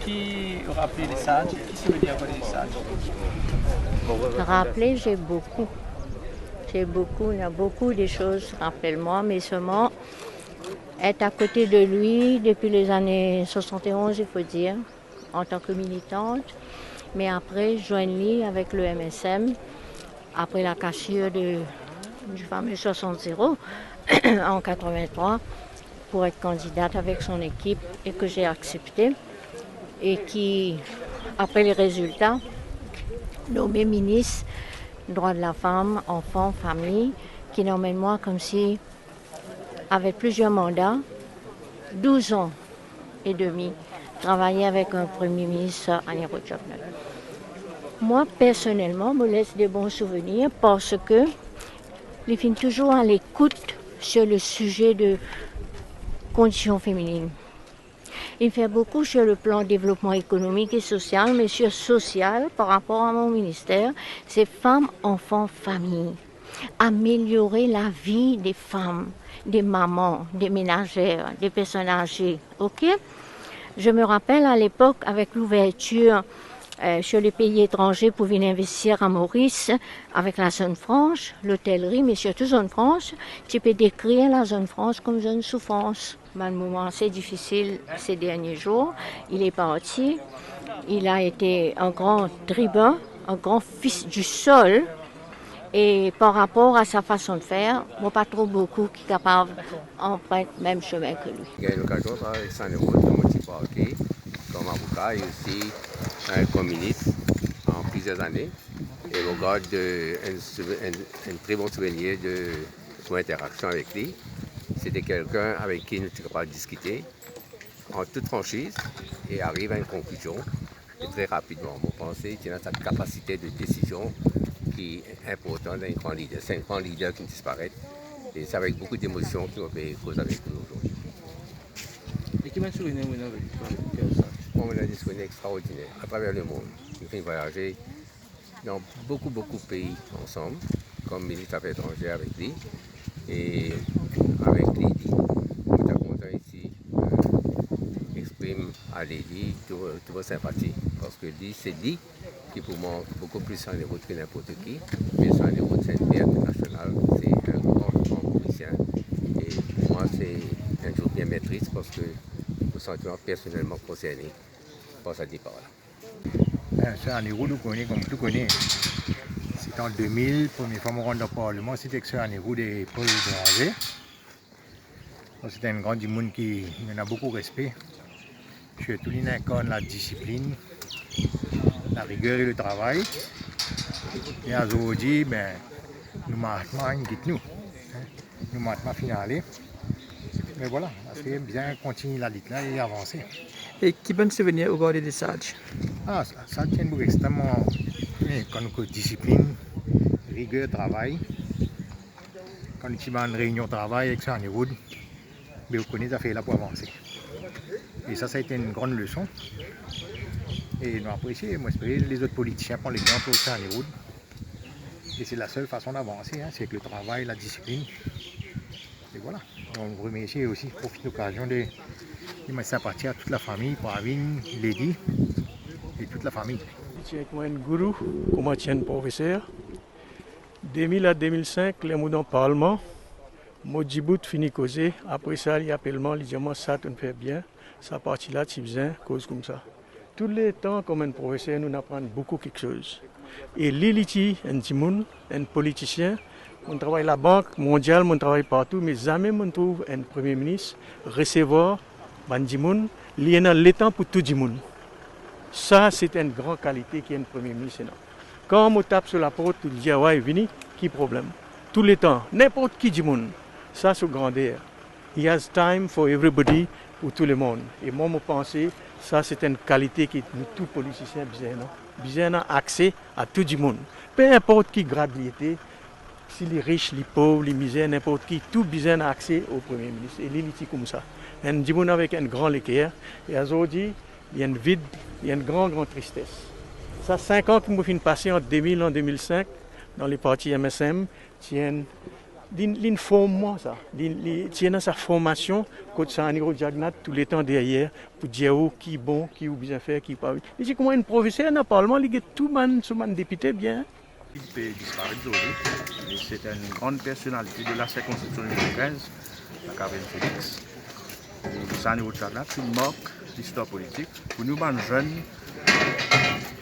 qui rappelle les sages, qui se veut dire les sages? Rappeler, j'ai beaucoup. Il y a beaucoup de choses, rappelle-moi, mais seulement être à côté de lui depuis les années 71, il faut dire, en tant que militante. Mais après, joindre lui avec le MSM, après la cassure du fameux 60-0 en 83, pour être candidate avec son équipe et que j'ai accepté. Et qui, après les résultats, nommé ministre droits de la femme, enfants, famille, qui nommait moi comme si, avec plusieurs mandats, 12 ans et demi, travailler avec un premier ministre Annie Rochopner. Moi, personnellement, me laisse des bons souvenirs parce que je suis toujours à l'écoute sur le sujet de conditions féminines. Il fait beaucoup sur le plan développement économique et social, mais sur social, par rapport à mon ministère, c'est femmes, enfants, famille. Améliorer la vie des femmes, des mamans, des ménagères, des personnes âgées. Ok? Je me rappelle à l'époque, avec l'ouverture sur les pays étrangers pour venir investir à Maurice, avec la zone franche, l'hôtellerie, mais surtout zone franche, tu peux décrire la zone franche comme zone souffrance. Un moment assez difficile ces derniers jours. Il est parti. Il a été un grand tribun, un grand fils du sol. Et par rapport à sa façon de faire, moi pas trop beaucoup qui est capable d'emprunter le même chemin que lui. J'ai eu l'occasion de travailler avec Sandro Parquet comme avocat et aussi comme ministre en plusieurs années. Et je garde un très bon souvenir de mon interaction avec lui. C'était quelqu'un avec qui nous étions capables de discuter en toute franchise et arrive à une conclusion. Et très rapidement, vous pensez qu'il a cette capacité de décision qui est importante d'un grand leader. C'est un grand leader qui disparaît. Et c'est avec beaucoup d'émotions qu'il m'a fait cause avec nous aujourd'hui. Et qui m'a souvenir avec On a des souvenirs extraordinaires à travers le monde. Nous avons voyagé dans beaucoup de pays ensemble, comme ministre des Affaires étrangères avec lui. Et avec Lady, on est content ici, exprime à Lady toute vos sympathies. Parce que c'est lui qui pour moi beaucoup plus sur les routes que n'importe qui. Mais sur les routes, c'est une paix internationale, c'est un grand politicien. Et pour moi, c'est un jour bien maîtrise parce que je me sens personnellement concerné par sa départ. C'est un héros qu'on connaît comme tout connaît. C'était en 2000, première fois que je rentre dans le Parlement, c'était que c'est un héros des Paul Béranger. C'était un grand du monde qui en a beaucoup de respect. Surtout, il incarne la discipline, la rigueur et le travail. Et aujourd'hui, nous marquons, nous. Nous marquons finale. Mais voilà, c'est bien continuer la lutte là et avancer. Et qui peut se venir au bord des sages? Ah, ça tient beaucoup extrêmement. Quand nous avons discipline, rigueur, travail. Quand nous avons une réunion de travail avec ça en route, mais vous connaissez ça fait là pour avancer. Et ça a été une grande leçon. Et nous apprécions, moi j'espère les autres politiciens prennent l'exemple aussi en route. Et c'est la seule façon d'avancer, c'est avec le travail, la discipline. Et voilà. On vous remercie aussi, profite de l'occasion de mettre ça partir à toute la famille, Pravin, Lady et toute la famille. Je suis un gourou, comme un professeur. 2000 à 2005, les mots dans le Parlement, moi Djibout fini causer. Après ça, il appelle moi, il dit moi ça tu fait bien, ça partie là, tu faisais cause comme ça. Tous les temps, comme un professeur, nous apprenons beaucoup quelque chose. Et l'éliti, un politicien, on travaille à la Banque mondiale, on travaille partout, mais jamais on trouve un premier ministre recevoir Bandimoun, il y a l'état pour tout le monde. Ça, c'est une grande qualité qui est un premier ministre. Quand on tape sur la porte, on dit ouais, vini, qui problème? Tout le temps, n'importe qui dit monde. Ça, c'est grandeur. He has time for everybody, pour tout le monde. Et moi, je pense que ça, c'est une qualité que nous, tous les politiciens, besoin accès à tout le monde. Peu importe qui grade il était, si les riches, les pauvres, les misères, n'importe qui, tout besoin accès au Premier ministre. Et l'élite comme ça. Un monde avec un grand équerre. Et aujourd'hui, il y a un vide, il y a une grande tristesse. Ça, 5 ans que je suis passé en 2000 en 2005, dans les partis MSM, il y a une l'informe ça. Tient dans sa formation, quand ça en est Jagnat tout le temps derrière, pour dire qui est bon, qui est bien fait, qui pas. Il dit comment un professeur dans le Parlement, il est tout man, ce man député bien. Il peut disparaître aujourd'hui. C'est une grande personnalité de la circonscription numéro 15, la Carmen Félix. Ça en est Jagnat, c'est une marque d'histoire politique. Pour nous, les jeunes,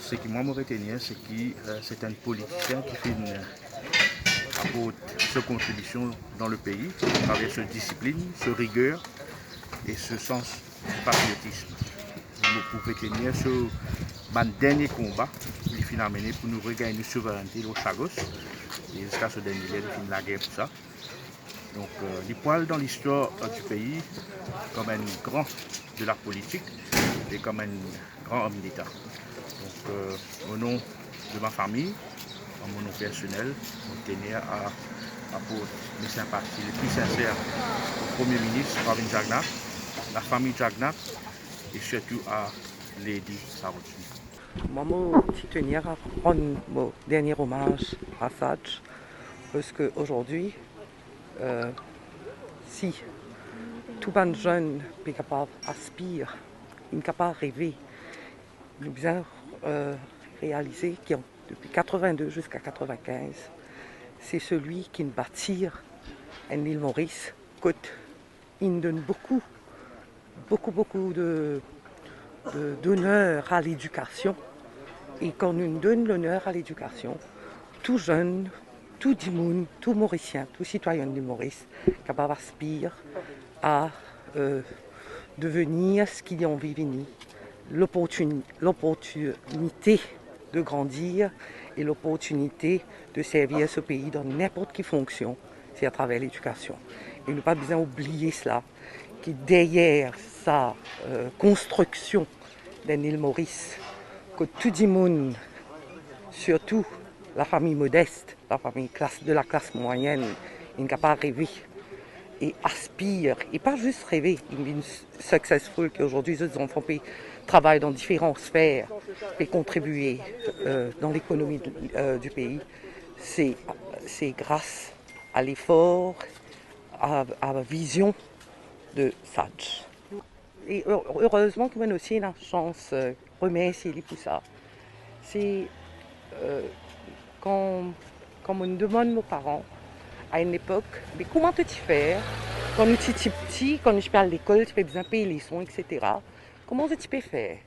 ce qui moi me retenir, c'est que c'est un politicien qui fait apporte sa contribution dans le pays, à travers cette discipline, ce rigueur et ce sens du patriotisme. Pour retenir ce dernier combat qu'il finit mené pour nous regagner notre souveraineté au Chagos, et jusqu'à ce dernier lieu, il finit la guerre pour ça. Donc, il poil dans l'histoire du pays comme un grand de la politique et comme un grand homme d'État. Donc, au nom de ma famille, en mon nom personnel, je tenais à pour mes sympathies les plus sincères au Premier ministre Pravin Jagnat, la famille Jagnat et surtout à Lady Sarojini. Moi, je tenais à rendre mon dernier hommage à Sadj parce qu'aujourd'hui, si tout le jeune est capable d'aspirer, il est capable de rêver, il est bien réalisé que depuis 82 jusqu'à 95, c'est celui qui bâtit en île Maurice, côte, il donne beaucoup d'honneur à l'éducation. Et quand on donne l'honneur à l'éducation, tout jeune, tout Dimoun, tout Mauricien, tout citoyen de Maurice, capable d'aspirer à devenir ce qu'il a envie de venir, l'opportunité de grandir et l'opportunité de servir ce pays dans n'importe quelle fonction, c'est à travers l'éducation. Il ne faut pas besoin oublier cela, que derrière sa construction d'un île Maurice, que tout le monde, surtout la famille modeste, la famille de la classe moyenne, est capable de rêver et aspire, et pas juste rêver, une successful qu'aujourd'hui les enfants travaillent dans différentes sphères et contribuer dans l'économie du pays. C'est grâce à l'effort, à la vision de Sadj. Et heureusement qu'on a aussi la chance de remercier les pour ça. C'est quand on demande aux parents, à une époque, mais comment tu fais quand nous étions petits, quand je parle à l'école, tu fais bien payer les sons, etc. Comment tu peux faire?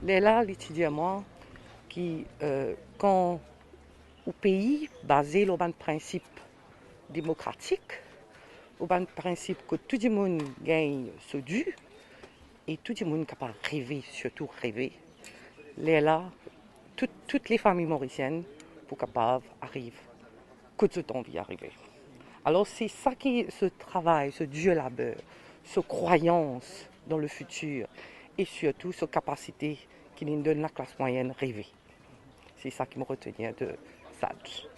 Là, l'étudiant, qui, quand au pays basé sur un principe démocratique, au principe que tout le monde gagne ce dû, et tout le monde est capable de rêver, surtout rêver. Là, toutes les familles mauriciennes sont capables d'arriver, que ce temps d'y arriver. Alors c'est ça qui est ce travail, ce dur labeur, cette croyance dans le futur et surtout cette capacité qui nous donne la classe moyenne rêver. C'est ça qui me retenait de Sadj.